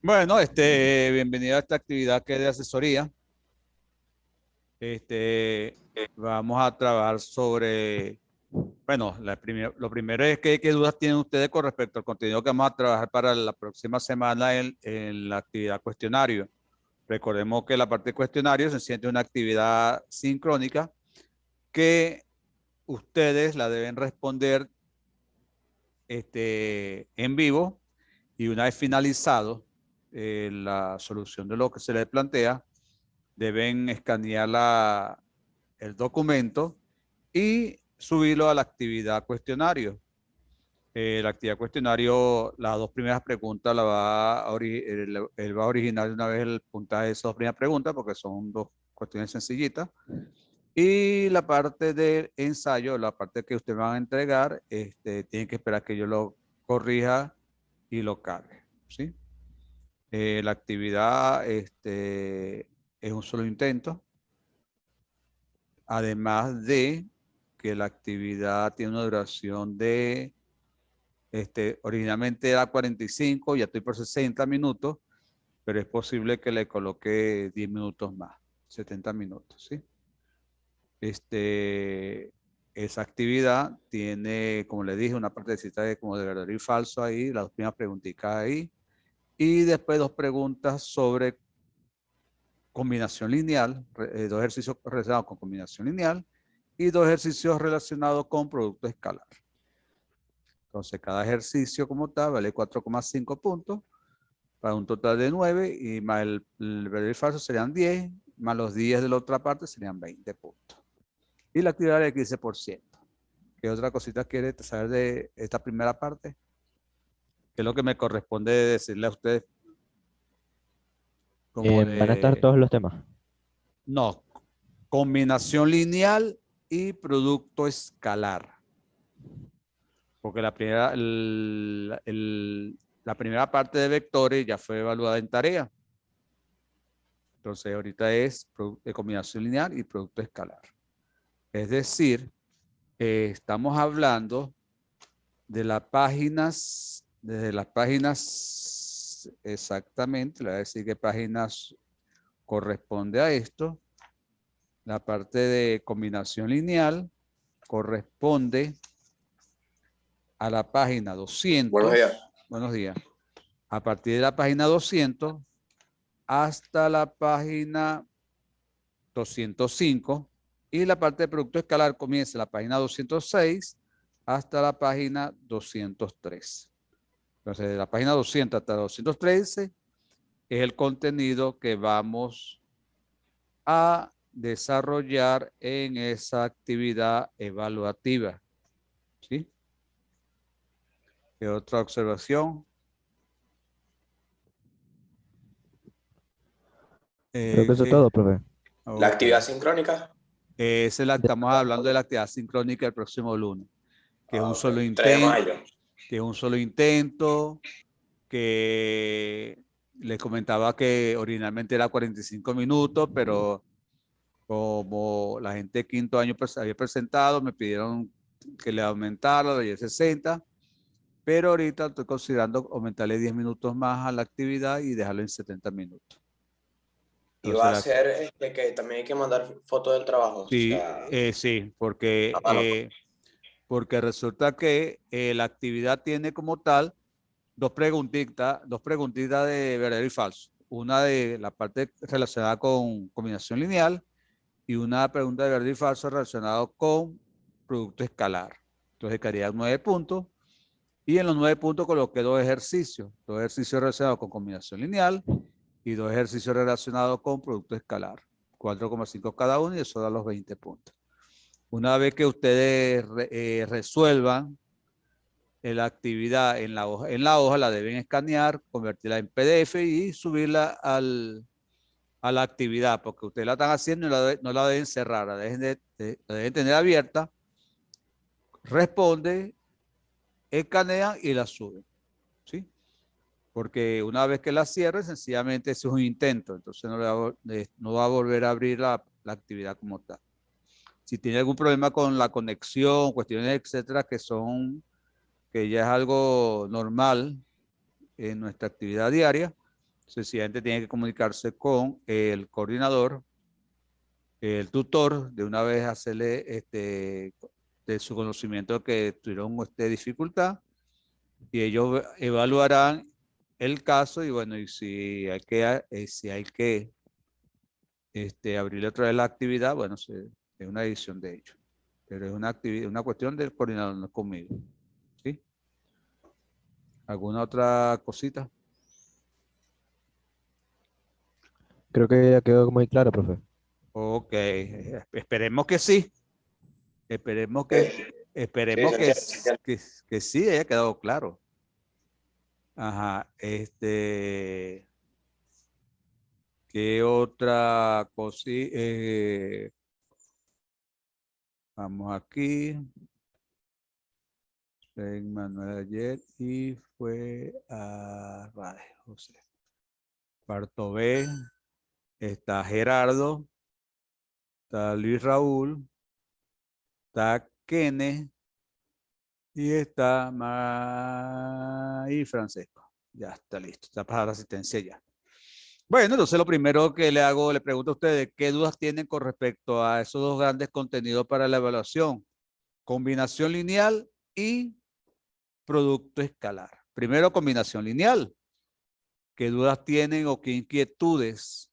Bueno, bienvenido a esta actividad que es de asesoría. Vamos a trabajar sobre, bueno, lo primero es qué dudas tienen ustedes con respecto al contenido que vamos a trabajar para la próxima semana en la actividad cuestionario. Recordemos que la parte de cuestionario se siente una actividad sincrónica que ustedes la deben responder en vivo y una vez finalizado la solución de lo que se les plantea, deben escanear el documento y subirlo a la actividad cuestionario. La actividad cuestionario, las dos primeras preguntas él va a originar de una vez el puntaje de esas dos primeras preguntas porque son dos cuestiones sencillitas. Y la parte del ensayo, la parte que usted va a entregar, tiene que esperar que yo lo corrija y lo cargue, ¿sí? La actividad es un solo intento, además de que la actividad tiene una duración de, originalmente era 45, ya estoy por 60 minutos, pero es posible que le coloque 10 minutos más, 70 minutos, ¿sí? Esa actividad tiene, como le dije, una partecita de como de verdadero y falso ahí, las dos primeras preguntitas ahí, y después dos preguntas sobre combinación lineal, dos ejercicios relacionados con combinación lineal y dos ejercicios relacionados con producto escalar. Entonces, cada ejercicio como tal vale 4,5 puntos para un total de 9 y más el verdadero y falso serían 10, más los 10 de la otra parte serían 20 puntos. Y la actividad del 15%. ¿Qué otra cosita quiere saber de esta primera parte? ¿Qué es lo que me corresponde decirle a ustedes como Van a estar de, todos los temas. no, combinación lineal y producto escalar? Porque la primera parte de vectores ya fue evaluada en tarea. Entonces, ahorita es de combinación lineal y producto escalar. Es decir, estamos hablando de las páginas, desde las páginas exactamente, le voy a decir qué páginas corresponde a esto. La parte de combinación lineal corresponde a la página Buenos 200. días. Buenos días. A partir de la página 200 hasta la página 205 y la parte de producto escalar comienza en la página 206 hasta la página 203. Entonces, de la página 200 hasta 213 es el contenido que vamos a desarrollar en esa actividad evaluativa. ¿Sí? ¿Qué otra observación? Creo que eso es todo, profe. La Ok. actividad sincrónica, Estamos hablando de la actividad sincrónica el próximo lunes, que es un ok, solo 3 de intento, mayo. que es un solo intento, que les comentaba que originalmente era 45 minutos, pero como la gente de quinto año había presentado, me pidieron que le aumentara, de 60, pero ahorita estoy considerando aumentarle 10 minutos más a la actividad y dejarlo en 70 minutos. Y va Entonces, a ser que también hay que mandar fotos del trabajo, o sí, sea, sí, a mano. porque resulta que la actividad tiene como tal dos preguntitas de verdadero y falso. Una de la parte relacionada con combinación lineal y una pregunta de verdadero y falso relacionado con producto escalar. Entonces quedaría 9 puntos y en los 9 puntos coloqué dos ejercicios relacionados con combinación lineal y dos ejercicios relacionados con producto escalar. 4,5 cada uno y eso da los 20 puntos. Una vez que ustedes resuelvan la actividad en la hoja la deben escanear, convertirla en PDF y subirla a la actividad, porque ustedes la están haciendo y no la deben cerrar, la deben tener abierta, responde, escanean y la suben, ¿sí? Porque una vez que la cierren, sencillamente eso es un intento, entonces no va a volver a abrir la actividad como tal. Si tiene algún problema con la conexión, cuestiones, etcétera, que ya es algo normal en nuestra actividad diaria, sencillamente tiene que comunicarse con el coordinador, el tutor, de una vez hacerle de su conocimiento que tuvieron dificultad, y ellos evaluarán el caso y bueno, y si hay que abrir otra vez la actividad, bueno, es una decisión de ellos. Pero es una actividad, una cuestión del coordinador, no es conmigo. ¿Sí? ¿Alguna otra cosita? Creo que ya quedó muy claro, profe. Ok, esperemos que sí. Esperemos Sí, esperemos se entiende, se entiende. que sí haya quedado claro. Ajá, ¿qué otra cosita? Vamos aquí. Manuel ayer y fue a José. Parto B, está Gerardo, está Luis Raúl, está Kene y está y Francesco. Ya está listo, está para la asistencia ya. Bueno, entonces lo primero que le pregunto a ustedes, ¿qué dudas tienen con respecto a esos dos grandes contenidos para la evaluación? Combinación lineal y producto escalar. Primero, combinación lineal. ¿Qué dudas tienen o qué inquietudes?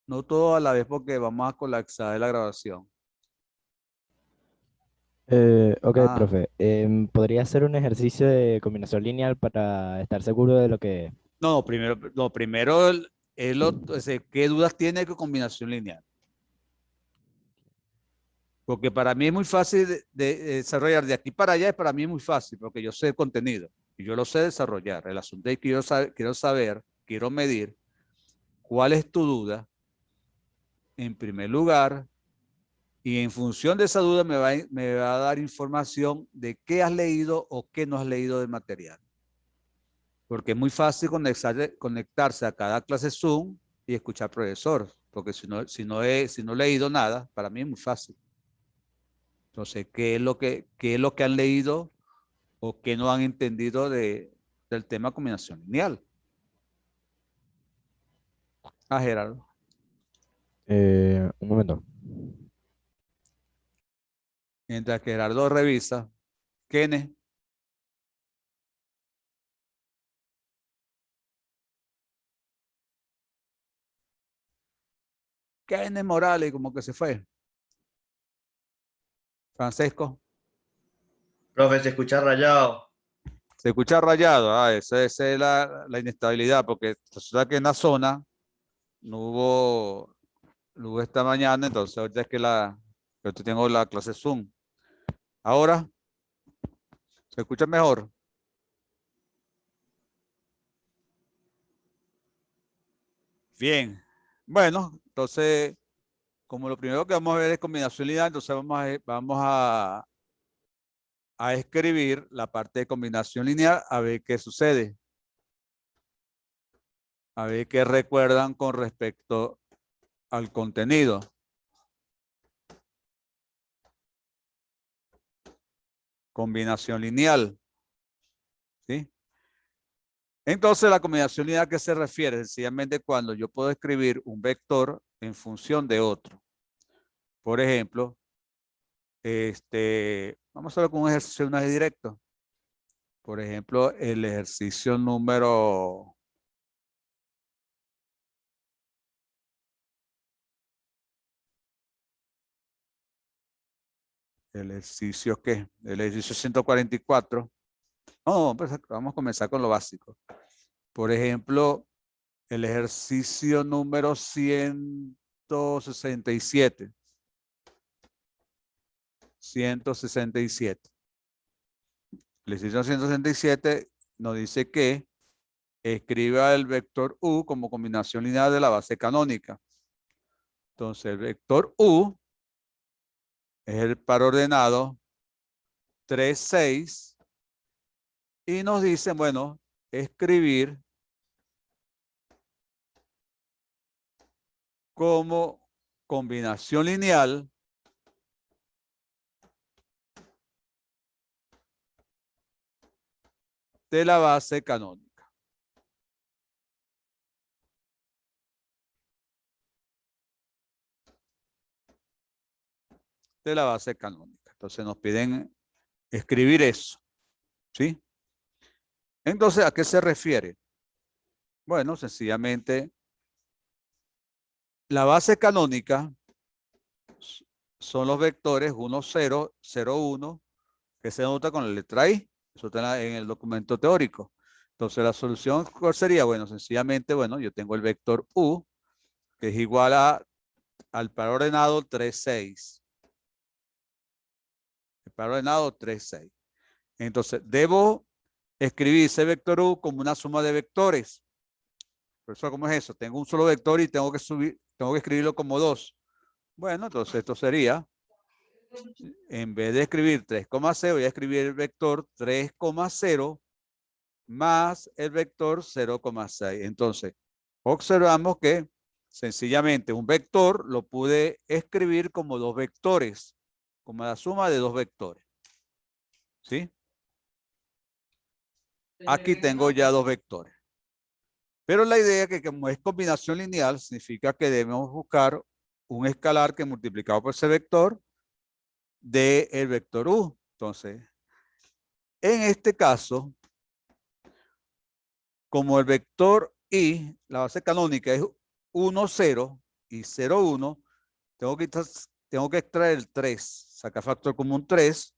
No todo a la vez porque vamos a colapsar la grabación. Ok, Ah, profe. ¿Podría hacer un ejercicio de combinación lineal para estar seguro de lo que... no, primero ¿qué dudas tiene con combinación lineal? Porque para mí es muy fácil de desarrollar de aquí para allá, para mí es muy fácil porque yo sé el contenido y yo lo sé desarrollar. El asunto es que quiero saber, quiero medir cuál es tu duda en primer lugar y en función de esa duda me va a dar información de qué has leído o qué no has leído del material. Porque es muy fácil conectarse a cada clase Zoom y escuchar al profesor, porque si no he leído nada, para mí es muy fácil. Entonces, qué es lo que han leído o qué no han entendido del tema combinación lineal? Ah, Gerardo. Un momento. Mientras que Gerardo revisa, Kenneth, Kenneth Morales, como que se fue. Francesco, Profe, se escucha rayado. se escucha rayado. Ah, esa es la inestabilidad, porque resulta que en la zona no hubo luz esta mañana, entonces ahorita es que yo tengo la clase Zoom. Ahora, ¿se escucha mejor? Bien. Bueno, entonces, como lo primero que vamos a ver es combinación lineal, entonces vamos a escribir la parte de combinación lineal a ver qué sucede. A ver qué recuerdan con respecto al contenido. Combinación lineal. ¿Sí? Entonces, la combinación lineal, ¿a qué se refiere? Sencillamente cuando yo puedo escribir un vector en función de otro. Por ejemplo, vamos a ver con un ejercicio de una directo. Por ejemplo, el ejercicio número... ¿El ejercicio qué? El ejercicio 144. No, pues vamos a comenzar con lo básico. Por ejemplo, el ejercicio número 167. 167. El ejercicio 167 nos dice que escriba el vector U como combinación lineal de la base canónica. Entonces, el vector U es el par ordenado 3, 6. Y nos dicen, bueno, escribir como combinación lineal de la base canónica. De la base canónica. Entonces nos piden escribir eso. ¿Sí? Entonces, ¿a qué se refiere? Bueno, sencillamente, la base canónica son los vectores 1, 0, 0, 1, que se nota con la letra I. Eso está en el documento teórico. Entonces, la solución, ¿cuál sería? Bueno, sencillamente, bueno, yo tengo el vector U, que es igual al par ordenado 3, 6. El par ordenado 3, 6. Entonces, debo escribir ese vector U como una suma de vectores. Por eso, ¿cómo es eso? Tengo un solo vector y tengo que escribirlo como 2. Bueno, entonces esto sería, en vez de escribir 3,0, voy a escribir el vector 3,0 más el vector 0,6. Entonces, observamos que sencillamente un vector lo pude escribir como 2 vectores, como la suma de 2 vectores. ¿Sí? Aquí tengo ya 2 vectores. Pero la idea es que como es combinación lineal, significa que debemos buscar un escalar que multiplicado por ese vector dé el vector U. Entonces, en este caso, como el vector I, la base canónica es 1, 0 y 0, 1, tengo que extraer el 3, sacar factor común 3,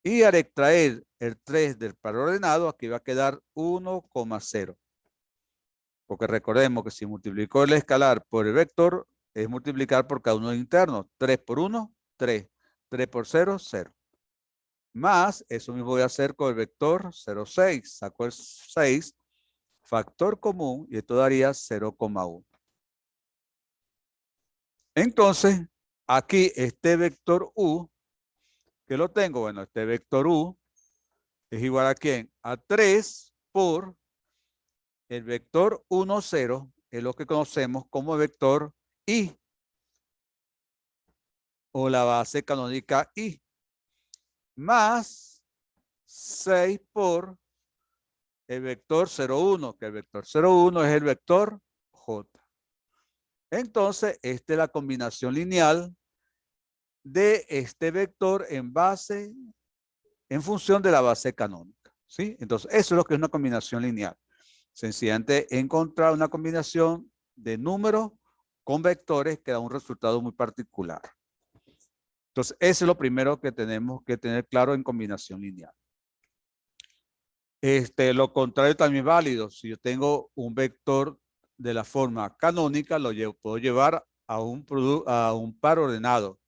y al extraer el 3 del par ordenado, aquí va a quedar 1,0. Porque recordemos que si multiplico el escalar por el vector, es multiplicar por cada uno interno. 3 por 1, 3. 3 por 0, 0. Más, eso mismo voy a hacer con el vector 0,6. Saco el 6, factor común, y esto daría 0,1. Entonces, aquí este vector U, ¿qué lo tengo? Bueno, este vector U es igual a ¿quién? A 3 por el vector 1, 0, es lo que conocemos como vector I, o la base canónica I, más 6 por el vector 0,1, que el vector 0,1 es el vector J. Entonces, esta es la combinación lineal de este vector en función de la base canónica. ¿Sí? Entonces, eso es lo que es una combinación lineal. Sencillamente encontrar una combinación de números con vectores que da un resultado muy particular. Entonces, eso es lo primero que tenemos que tener claro en combinación lineal. Lo contrario también es válido. Si yo tengo un vector de la forma canónica, puedo llevar a un par ordenado,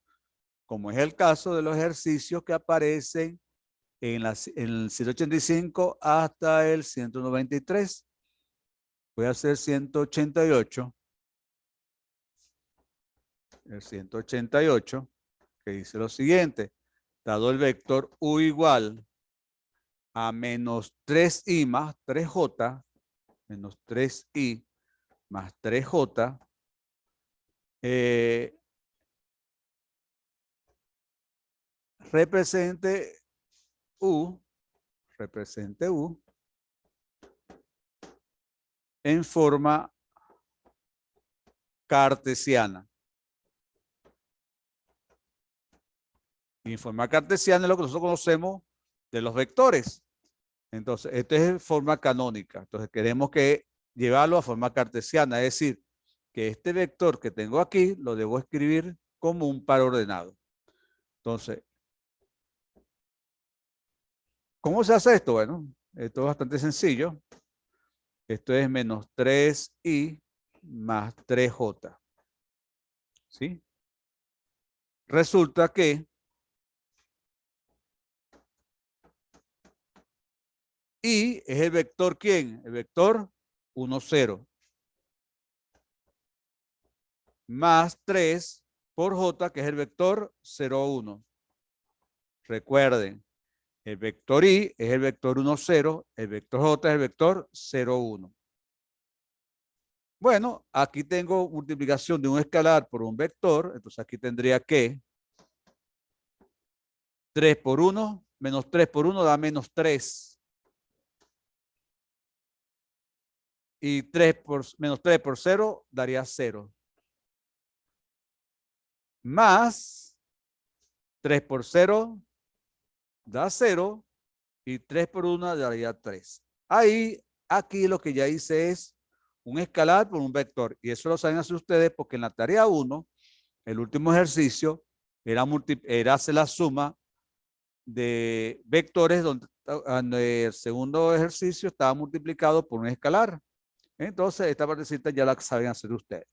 como es el caso de los ejercicios que aparecen en el 185 hasta el 193. Voy a hacer 188. El 188, que dice lo siguiente. Dado el vector U igual a menos 3i más 3j, menos 3i más 3j, represente U en forma cartesiana. Y en forma cartesiana es lo que nosotros conocemos de los vectores. Entonces, esto es forma canónica. Entonces, queremos llevarlo a forma cartesiana, es decir, que este vector que tengo aquí lo debo escribir como un par ordenado. Entonces, ¿cómo se hace esto? Bueno, esto es bastante sencillo. Esto es menos 3i más 3j. ¿Sí? Resulta que i es el vector ¿quién? El vector 1, 0. Más 3 por j, que es el vector 0, 1. Recuerden, el vector i es el vector 1, 0. El vector j es el vector 0, 1. Bueno, aquí tengo multiplicación de un escalar por un vector. Entonces aquí tendría que 3 por 1, menos 3 por 1 da menos 3. y menos 3 por 0 daría 0. Más 3 por 0 da 0 y 3 por 1 daría 3. Ahí, aquí lo que ya hice es un escalar por un vector. Y eso lo saben hacer ustedes porque en la tarea 1, el último ejercicio, era hacer la suma de vectores donde el segundo ejercicio estaba multiplicado por un escalar. Entonces, esta partecita ya la saben hacer ustedes.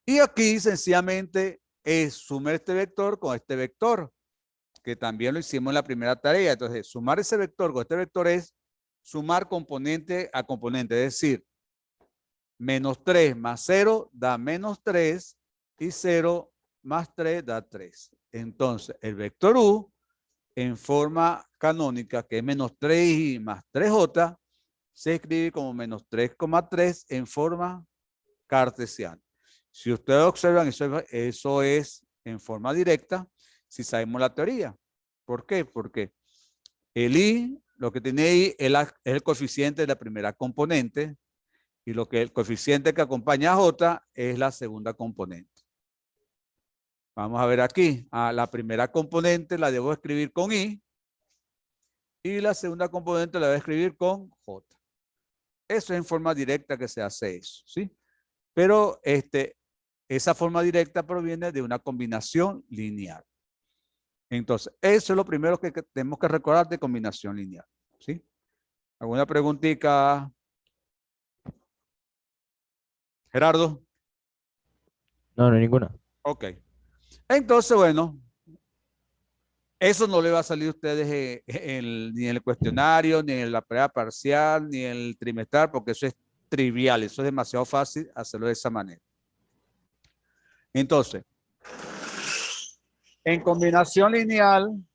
Y aquí sencillamente es sumar este vector con este vector, que también lo hicimos en la primera tarea. Entonces, sumar ese vector con este vector es sumar componente a componente, es decir, menos 3 más 0 da menos 3 y 0 más 3 da 3. Entonces, el vector U en forma canónica, que es menos 3i más 3j, se escribe como menos 3,3 en forma cartesiana. Si ustedes observan, eso es en forma directa si sabemos la teoría. ¿Por qué? Porque el i, lo que tiene i es el coeficiente de la primera componente y el coeficiente que acompaña a j es la segunda componente. Vamos a ver aquí. La primera componente la debo escribir con i y la segunda componente la debo escribir con j. Eso es en forma directa que se hace eso, ¿sí? Pero esa forma directa proviene de una combinación lineal. Entonces, eso es lo primero que tenemos que recordar de combinación lineal, ¿sí? ¿Alguna preguntita? Gerardo. No, no hay ninguna. Ok. Entonces, bueno, eso no le va a salir a ustedes ni en el cuestionario, ni en la prueba parcial, ni en el trimestral, porque eso es trivial, eso es demasiado fácil hacerlo de esa manera. Entonces, en combinación lineal,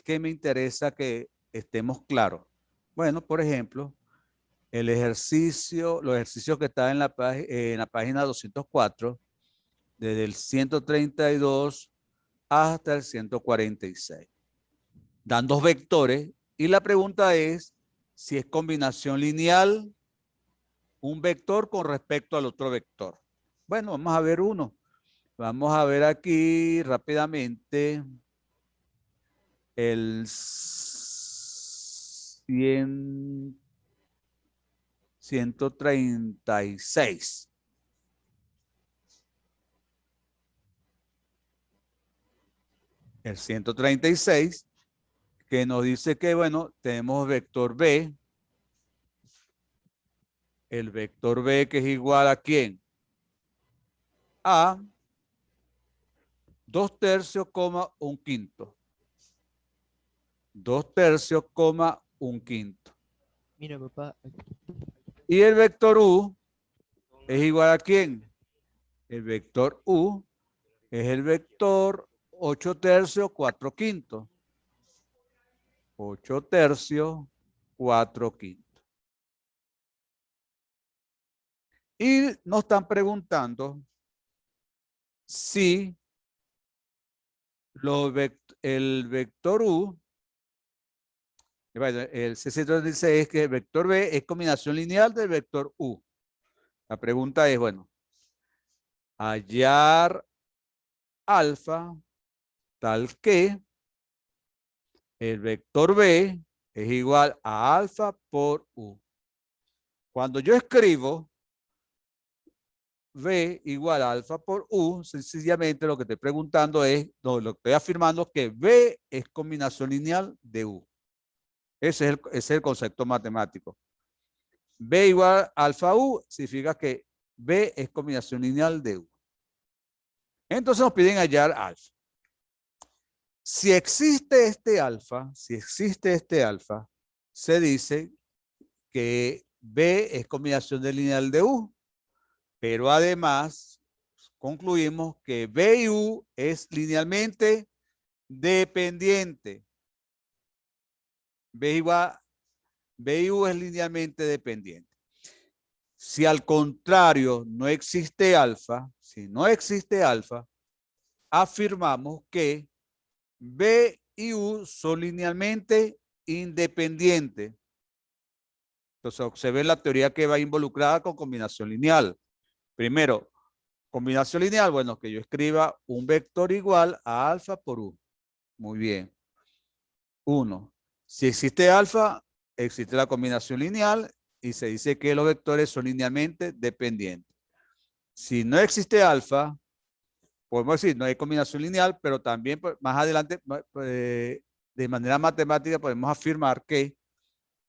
¿qué me interesa que estemos claros? Bueno, por ejemplo, los ejercicios que están en la página 204, desde el 132 hasta el 146. Dan dos vectores y la pregunta es si es combinación lineal un vector con respecto al otro vector. Bueno, vamos a ver uno. Vamos a ver aquí rápidamente el 136. El 136, que nos dice que, bueno, tenemos vector B. El vector B que es igual a ¿quién? A 2/3, 1/5. 2/3, 1/5. Mira, papá. Y el vector U es igual a ¿quién? El vector U es el vector 8/3, 4/5. 8/3, 4/5. Y nos están preguntando si el vector U, el C136 dice es que el vector B es combinación lineal del vector U. La pregunta es, bueno, hallar alfa tal que el vector B es igual a alfa por U. Cuando yo escribo B igual a alfa por U, sencillamente lo que estoy preguntando es, no, lo que estoy afirmando es que B es combinación lineal de U. Ese es el concepto matemático. B igual a alfa U significa que B es combinación lineal de U. Entonces nos piden hallar alfa. Si existe este alfa, se dice que B es combinación de lineal de U, pero además concluimos que B y U es linealmente dependiente. B y U es linealmente dependiente. Si al contrario no existe alfa, afirmamos que B y U son linealmente independientes. Entonces, observen la teoría que va involucrada con combinación lineal. Primero, combinación lineal, bueno, que yo escriba un vector igual a alfa por u. Muy bien. 1. Si existe alfa, existe la combinación lineal y se dice que los vectores son linealmente dependientes. Si no existe alfa, podemos decir no hay combinación lineal, pero también más adelante, de manera matemática, podemos afirmar que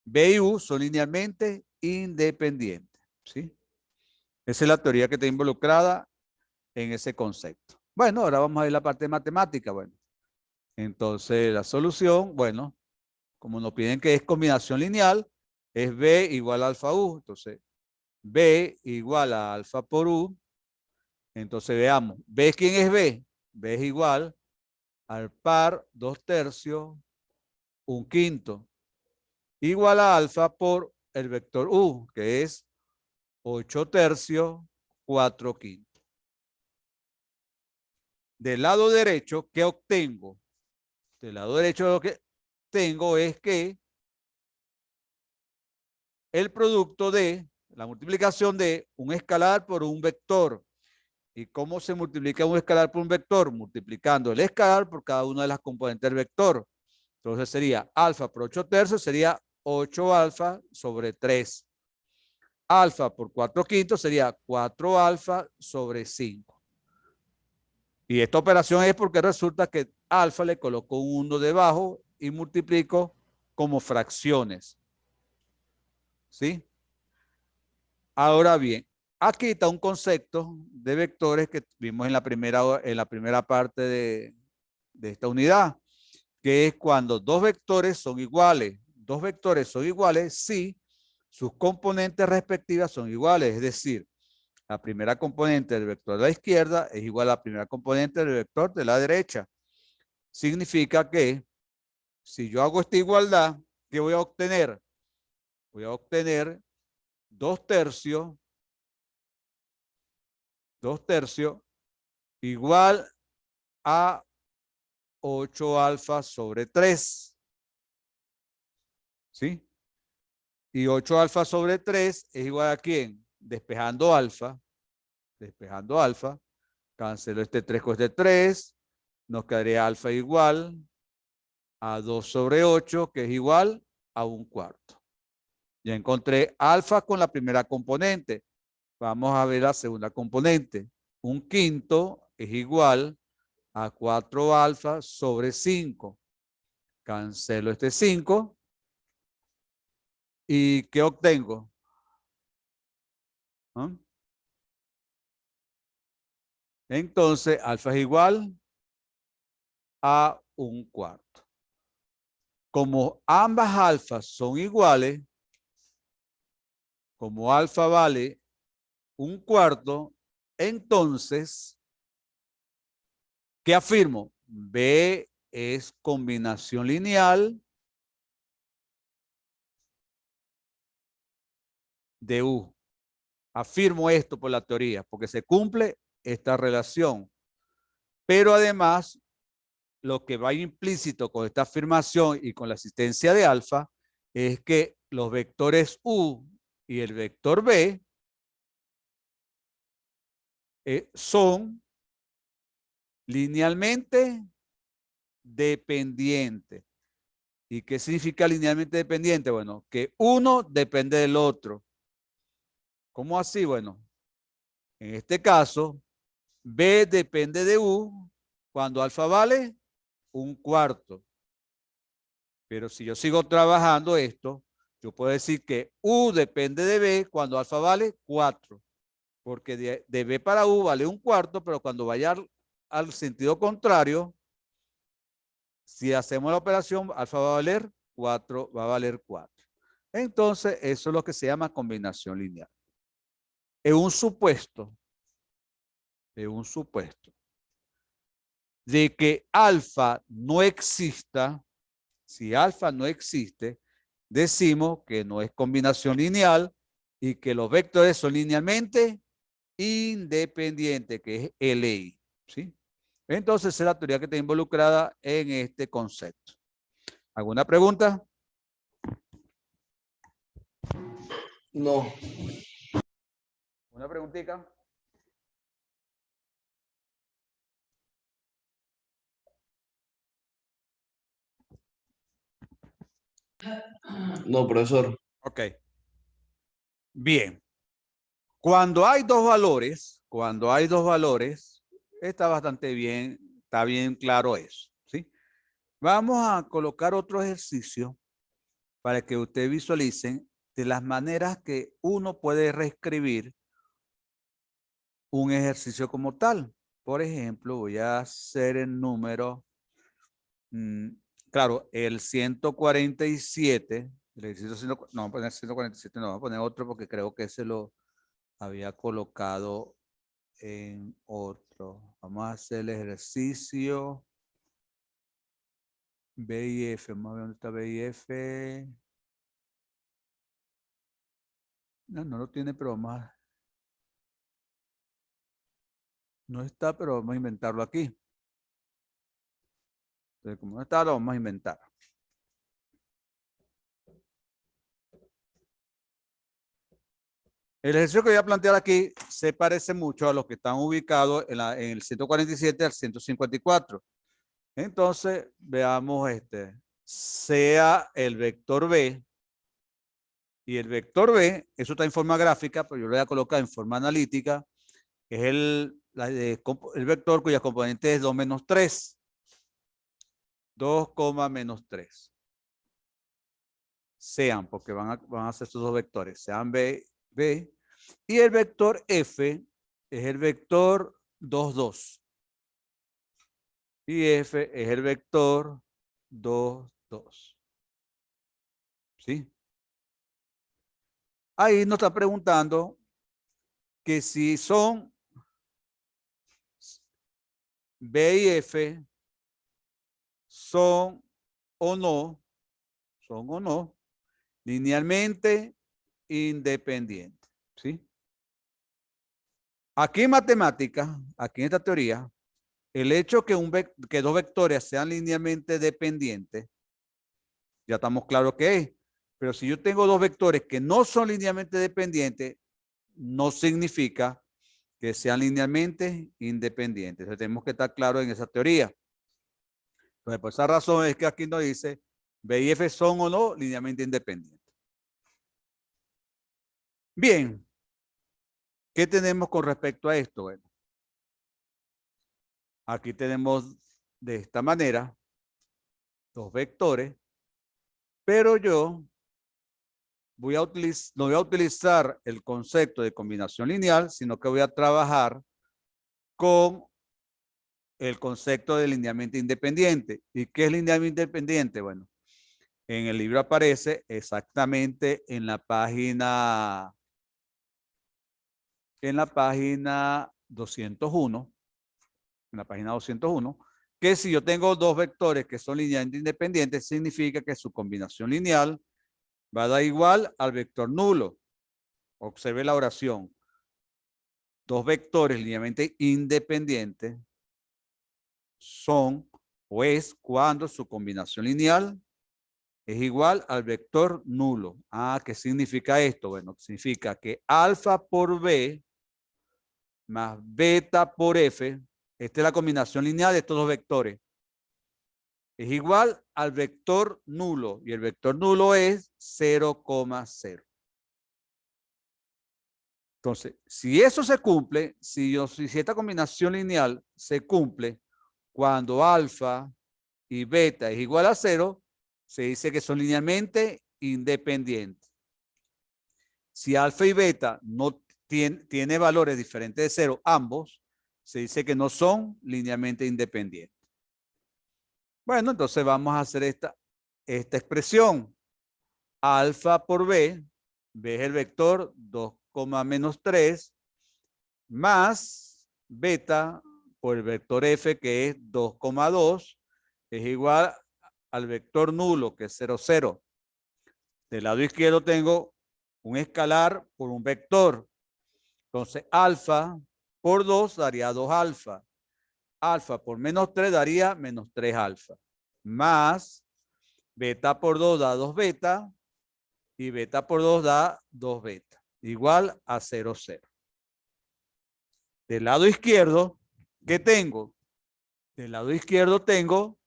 B y U son linealmente independientes. ¿Sí? Esa es la teoría que está involucrada en ese concepto. Bueno, ahora vamos a ver la parte matemática. Bueno, entonces la solución, bueno, como nos piden que es combinación lineal, es B igual a alfa U. Entonces, B igual a alfa por U. Entonces veamos, ¿B quién es B? B es igual al par 2/3, 1/5, igual a alfa por el vector U, que es 8/3, 4/5. Del lado derecho, ¿qué obtengo? Del lado derecho lo que tengo es que el producto de la multiplicación de un escalar por un vector. ¿Y cómo se multiplica un escalar por un vector? Multiplicando el escalar por cada una de las componentes del vector. Entonces sería alfa por 8/3 sería 8 alfa sobre 3. Alfa por 4/5 sería 4 alfa sobre 5. Y esta operación es porque resulta que alfa le coloco un 1 debajo y multiplico como fracciones. ¿Sí? Ahora bien, aquí está un concepto de vectores que vimos en la primera parte de esta unidad, que es cuando dos vectores son iguales. Dos vectores son iguales si sus componentes respectivas son iguales, es decir, la primera componente del vector de la izquierda es igual a la primera componente del vector de la derecha. Significa que si yo hago esta igualdad, ¿qué voy a obtener? Voy a obtener 2/3 igual a 8 alfa sobre 3. ¿Sí? Y 8 alfa sobre 3 es igual a ¿quién? Despejando alfa. Despejando alfa. Cancelo este 3 con este 3. Nos quedaría alfa igual a 2 sobre 8, que es igual a 1/4. Ya encontré alfa con la primera componente. Vamos a ver la segunda componente. 1/5 es igual a 4 alfa sobre 5. Cancelo este 5. ¿Y qué obtengo? ¿Ah? Entonces, alfa es igual a 1/4. Como ambas alfas son iguales, como alfa vale 1/4, entonces, ¿qué afirmo? B es combinación lineal de U. Afirmo esto por la teoría, porque se cumple esta relación. Pero además, lo que va implícito con esta afirmación y con la existencia de alfa es que los vectores U y el vector B son linealmente dependientes. ¿Y qué significa linealmente dependiente? Bueno, que uno depende del otro. ¿Cómo así? Bueno, en este caso, B depende de U cuando alfa vale 1/4. Pero si yo sigo trabajando esto, yo puedo decir que U depende de B cuando alfa vale 4. Porque de B para U vale 1/4, pero cuando vaya al sentido contrario, si hacemos la operación, alfa va a valer 4, va a valer 4. Entonces, eso es lo que se llama combinación lineal. Es un supuesto de que alfa no exista. Si alfa no existe, decimos que no es combinación lineal y que los vectores son linealmente independientes, que es LI. ¿Sí? Entonces, esa es la teoría que está involucrada en este concepto. ¿Alguna pregunta? No. ¿Una preguntita? No, profesor. Ok. Bien. Cuando hay dos valores, está bastante bien, está bien claro eso, ¿sí? Vamos a colocar otro ejercicio para que ustedes visualicen de las maneras que uno puede reescribir un ejercicio como tal. Por ejemplo, voy a hacer el número, claro, el 147, el ejercicio no, vamos a poner 147, no, vamos a poner otro porque creo que ese lo había colocado en otro. Vamos a hacer el ejercicio B y F. Vamos a ver dónde está B y F. No, no lo tiene, pero vamos a... No está, pero vamos a inventarlo aquí. Entonces, como no está, lo vamos a inventar. El ejercicio que voy a plantear aquí se parece mucho a los que están ubicados en el 147 al 154. Entonces, veamos este. Sea el vector B. Y el vector B, eso está en forma gráfica, pero yo lo voy a colocar en forma analítica. Es el vector cuya componente es 2 menos 3. 2, menos 3. Sean, porque van a ser estos dos vectores. Sean B. Y el vector F es el vector 2, 2. Y F es el vector 2, 2. ¿Sí? Ahí nos está preguntando que si son B y F son o no linealmente independientes. ¿Sí? Aquí en matemática, aquí en esta teoría, el hecho que dos vectores sean linealmente dependientes, ya estamos claros que es. Pero si yo tengo dos vectores que no son linealmente dependientes, no significa que sean linealmente independientes. Entonces tenemos que estar claros en esa teoría. Entonces, por esa razón es que aquí nos dice B y F son o no linealmente independientes. Bien. ¿Qué tenemos con respecto a esto? Bueno, aquí tenemos de esta manera dos vectores, pero yo no voy a utilizar el concepto de combinación lineal, sino que voy a trabajar con el concepto de linealmente independiente. ¿Y qué es linealmente independiente? Bueno, en el libro aparece exactamente en la página 201, que si yo tengo dos vectores que son linealmente independientes, significa que su combinación lineal va a dar igual al vector nulo. Observe la oración. Dos vectores linealmente independientes son o es cuando su combinación lineal es igual al vector nulo. ¿Qué significa esto? Bueno, significa que alfa por B más beta por F, esta es la combinación lineal de estos dos vectores, es igual al vector nulo, y el vector nulo es 0,0. Entonces, si eso se cumple, si esta combinación lineal se cumple cuando alfa y beta es igual a 0, se dice que son linealmente independientes. Si alfa y beta no tiene valores diferentes de 0, ambos, se dice que no son linealmente independientes. Bueno, entonces vamos a hacer esta expresión. Alfa por B, B es el vector 2, menos 3, más beta por el vector F, que es 2,2, es igual al vector nulo, que es 0, 0. Del lado izquierdo tengo un escalar por un vector. Entonces, alfa por 2 daría 2 alfa. Alfa por menos 3 daría menos 3 alfa. Más beta por 2 da 2 beta. y beta por 2 da 2 beta, igual a 0, 0. Del lado izquierdo, ¿qué tengo? Del lado izquierdo tengo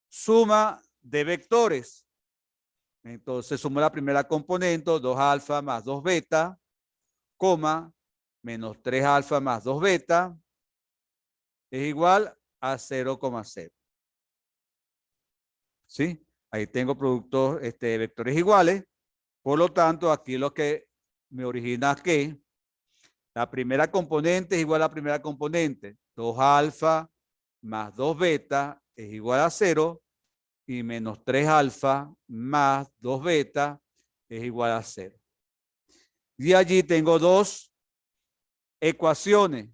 suma de vectores. Entonces sumo la primera componente, 2 alfa más 2 beta, coma, menos 3 alfa más 2 beta, es igual a 0,0. ¿Sí? Ahí tengo productos, vectores iguales. Por lo tanto, aquí lo que me origina es que la primera componente es igual a la primera componente. 2 alfa más 2 beta es igual a 0 y menos 3 alfa más 2 beta es igual a 0. Y allí tengo dos ecuaciones.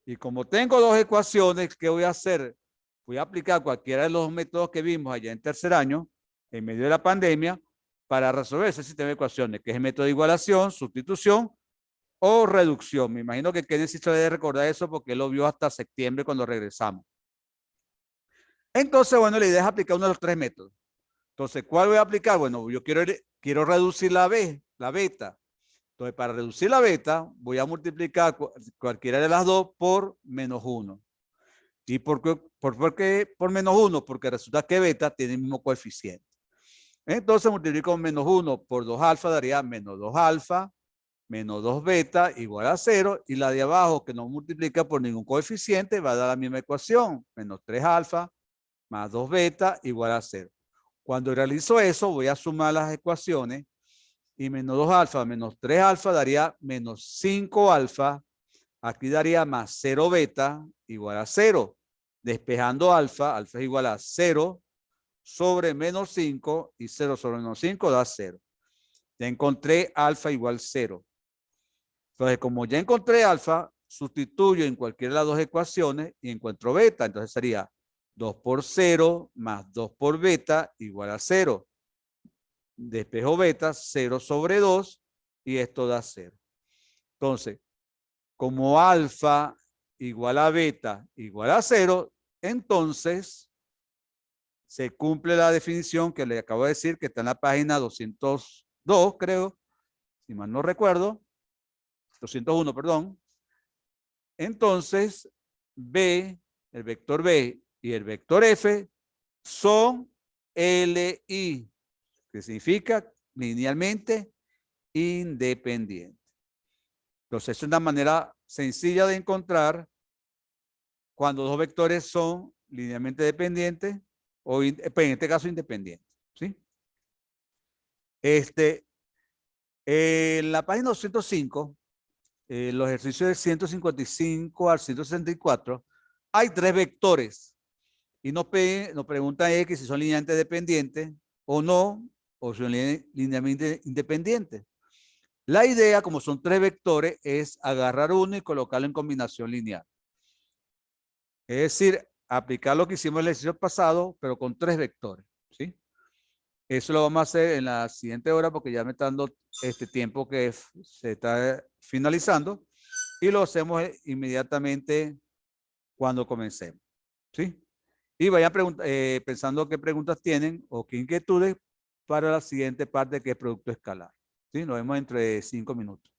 Y como tengo dos ecuaciones, ¿qué voy a hacer? Voy a aplicar cualquiera de los métodos que vimos allá en tercer año, en medio de la pandemia, para resolver ese sistema de ecuaciones, que es el método de igualación, sustitución o reducción. Me imagino que Kenneth sí se debe recordar eso porque él lo vio hasta septiembre cuando regresamos. Entonces, bueno, la idea es aplicar uno de los tres métodos. Entonces, ¿cuál voy a aplicar? Bueno, yo quiero reducir la beta. Entonces, para reducir la beta, voy a multiplicar cualquiera de las dos por menos 1. ¿Y por qué por menos 1? Porque resulta que beta tiene el mismo coeficiente. Entonces, multiplico menos 1 por 2 alfa, daría menos 2 alfa, menos 2 beta, igual a 0. Y la de abajo, que no multiplica por ningún coeficiente, va a dar la misma ecuación. Menos 3 alfa más 2 beta, igual a 0. Cuando realizo eso, voy a sumar las ecuaciones. Y menos 2 alfa menos 3 alfa daría menos 5 alfa. Aquí daría más 0 beta igual a 0. Despejando alfa, alfa es igual a 0 sobre menos 5 y 0 sobre menos 5 da 0. Ya encontré alfa igual 0. Entonces, como ya encontré alfa, sustituyo en cualquiera de las dos ecuaciones y encuentro beta. Entonces sería 2 por 0 más 2 por beta igual a 0. Despejo beta, 0 sobre 2 y esto da 0. Entonces, como alfa igual a beta igual a 0, entonces se cumple la definición que le acabo de decir que está en la página 202, creo, si mal no recuerdo, 201, perdón. Entonces, B, el vector B y el vector F son LI, que significa linealmente independiente. Entonces, es una manera sencilla de encontrar cuando dos vectores son linealmente dependientes o en este caso independientes. ¿Sí? En la página 205, los ejercicios del 155 al 164, hay tres vectores. Y nos preguntan que si son linealmente dependientes o no, o son linealmente independientes. La idea, como son tres vectores, es agarrar uno y colocarlo en combinación lineal. Es decir, aplicar lo que hicimos en el ejercicio pasado, pero con tres vectores. ¿Sí? Eso lo vamos a hacer en la siguiente hora porque ya me está dando este tiempo que se está finalizando. Y lo hacemos inmediatamente cuando comencemos. ¿Sí? Y vayan pensando qué preguntas tienen o qué inquietudes para la siguiente parte que es producto escalar. ¿Sí? Nos vemos entre 5 minutos.